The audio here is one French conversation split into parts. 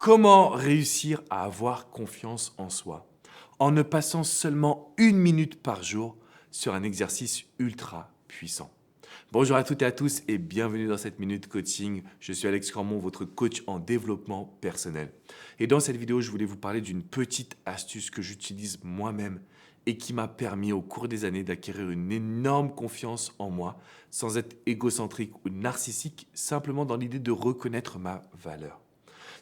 Comment réussir à avoir confiance en soi en ne passant seulement 1 minute par jour sur un exercice ultra puissant? Bonjour à toutes et à tous et bienvenue dans cette minute coaching. Je suis Alex Cormon, votre coach en développement personnel. Et dans cette vidéo, je voulais vous parler d'une petite astuce que j'utilise moi-même et qui m'a permis au cours des années d'acquérir une énorme confiance en moi sans être égocentrique ou narcissique, simplement dans l'idée de reconnaître ma valeur.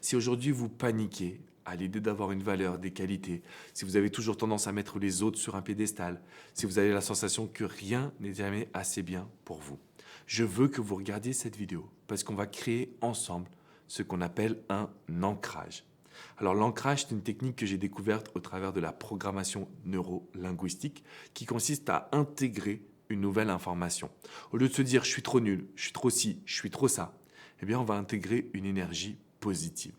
Si aujourd'hui vous paniquez à l'idée d'avoir une valeur, des qualités, si vous avez toujours tendance à mettre les autres sur un piédestal, si vous avez la sensation que rien n'est jamais assez bien pour vous, je veux que vous regardiez cette vidéo parce qu'on va créer ensemble ce qu'on appelle un ancrage. Alors l'ancrage, c'est une technique que j'ai découverte au travers de la programmation neuro-linguistique qui consiste à intégrer une nouvelle information. Au lieu de se dire je suis trop nul, je suis trop ci, je suis trop ça, eh bien on va intégrer une énergie positive.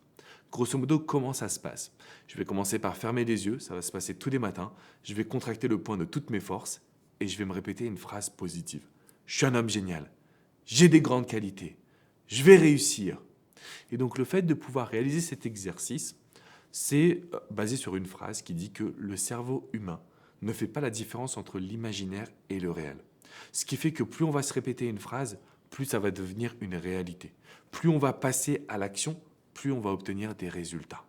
Grosso modo, comment ça se passe? Je vais commencer par fermer les yeux, ça va se passer tous les matins. Je vais contracter le poing de toutes mes forces et je vais me répéter une phrase positive. Je suis un homme génial. J'ai des grandes qualités. Je vais réussir. Et donc le fait de pouvoir réaliser cet exercice, c'est basé sur une phrase qui dit que le cerveau humain ne fait pas la différence entre l'imaginaire et le réel. Ce qui fait que plus on va se répéter une phrase, plus ça va devenir une réalité. Plus on va passer à l'action, plus on va obtenir des résultats.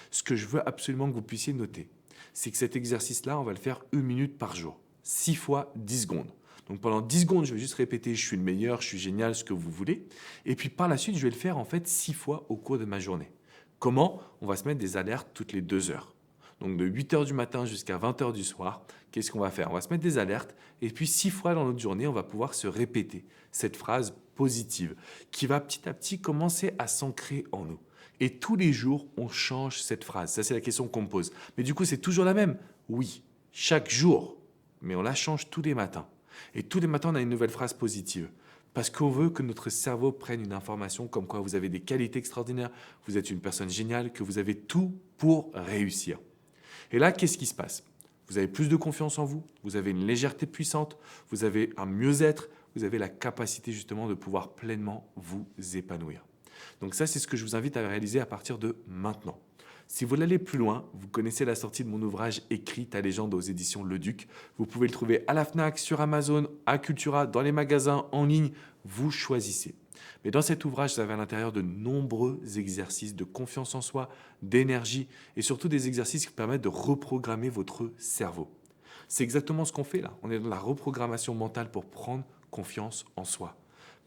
Ce que je veux absolument que vous puissiez noter, c'est que cet exercice-là, on va le faire 1 minute par jour, 6 fois 10 secondes. Donc pendant 10 secondes, je vais juste répéter « je suis le meilleur, je suis génial », ce que vous voulez. Et puis par la suite, je vais le faire en fait 6 fois au cours de ma journée. Comment? On va se mettre des alertes toutes les 2 heures. Donc de 8 heures du matin jusqu'à 20 heures du soir, qu'est-ce qu'on va faire? On va se mettre des alertes et puis 6 fois dans notre journée, on va pouvoir se répéter cette phrase positive qui va petit à petit commencer à s'ancrer en nous. Et tous les jours, on change cette phrase. Ça, c'est la question qu'on me pose. Mais du coup, c'est toujours la même? Oui, chaque jour. Mais on la change tous les matins. Et tous les matins, on a une nouvelle phrase positive. Parce qu'on veut que notre cerveau prenne une information comme quoi vous avez des qualités extraordinaires, vous êtes une personne géniale, que vous avez tout pour réussir. Et là, qu'est-ce qui se passe? Vous avez plus de confiance en vous, vous avez une légèreté puissante, vous avez un mieux-être, vous avez la capacité justement de pouvoir pleinement vous épanouir. Donc ça, c'est ce que je vous invite à réaliser à partir de maintenant. Si vous voulez aller plus loin, vous connaissez la sortie de mon ouvrage écrit Ta légende aux éditions Le Duc. Vous pouvez le trouver à la Fnac, sur Amazon, à Cultura, dans les magasins, en ligne. Vous choisissez. Mais dans cet ouvrage, vous avez à l'intérieur de nombreux exercices de confiance en soi, d'énergie et surtout des exercices qui permettent de reprogrammer votre cerveau. C'est exactement ce qu'on fait là. On est dans la reprogrammation mentale pour prendre confiance en soi.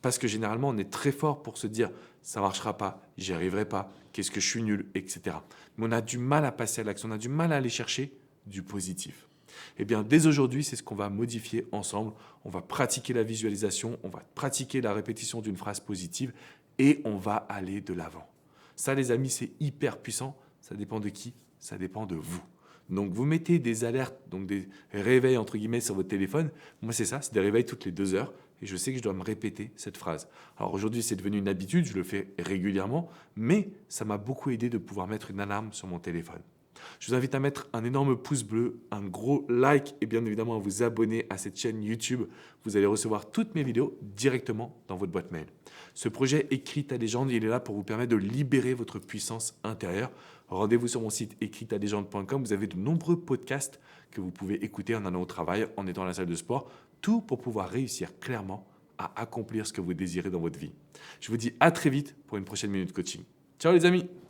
Parce que généralement, on est très fort pour se dire « ça ne marchera pas, j'y arriverai pas, qu'est-ce que je suis nul, etc. » Mais on a du mal à passer à l'action, on a du mal à aller chercher du positif. Eh bien, dès aujourd'hui, c'est ce qu'on va modifier ensemble. On va pratiquer la visualisation, on va pratiquer la répétition d'une phrase positive et on va aller de l'avant. Ça, les amis, c'est hyper puissant. Ça dépend de qui? Ça dépend de vous. Donc, vous mettez des alertes, donc des réveils entre guillemets sur votre téléphone. Moi, c'est ça, c'est des réveils toutes les 2 heures. Et je sais que je dois me répéter cette phrase. Alors aujourd'hui, c'est devenu une habitude, je le fais régulièrement, mais ça m'a beaucoup aidé de pouvoir mettre une alarme sur mon téléphone. Je vous invite à mettre un énorme pouce bleu, un gros like et bien évidemment à vous abonner à cette chaîne YouTube. Vous allez recevoir toutes mes vidéos directement dans votre boîte mail. Ce projet Écris ta légende, il est là pour vous permettre de libérer votre puissance intérieure. Rendez-vous sur mon site écritalégende.com. Vous avez de nombreux podcasts que vous pouvez écouter en allant au travail, en étant à la salle de sport. Tout pour pouvoir réussir clairement à accomplir ce que vous désirez dans votre vie. Je vous dis à très vite pour une prochaine minute coaching. Ciao les amis!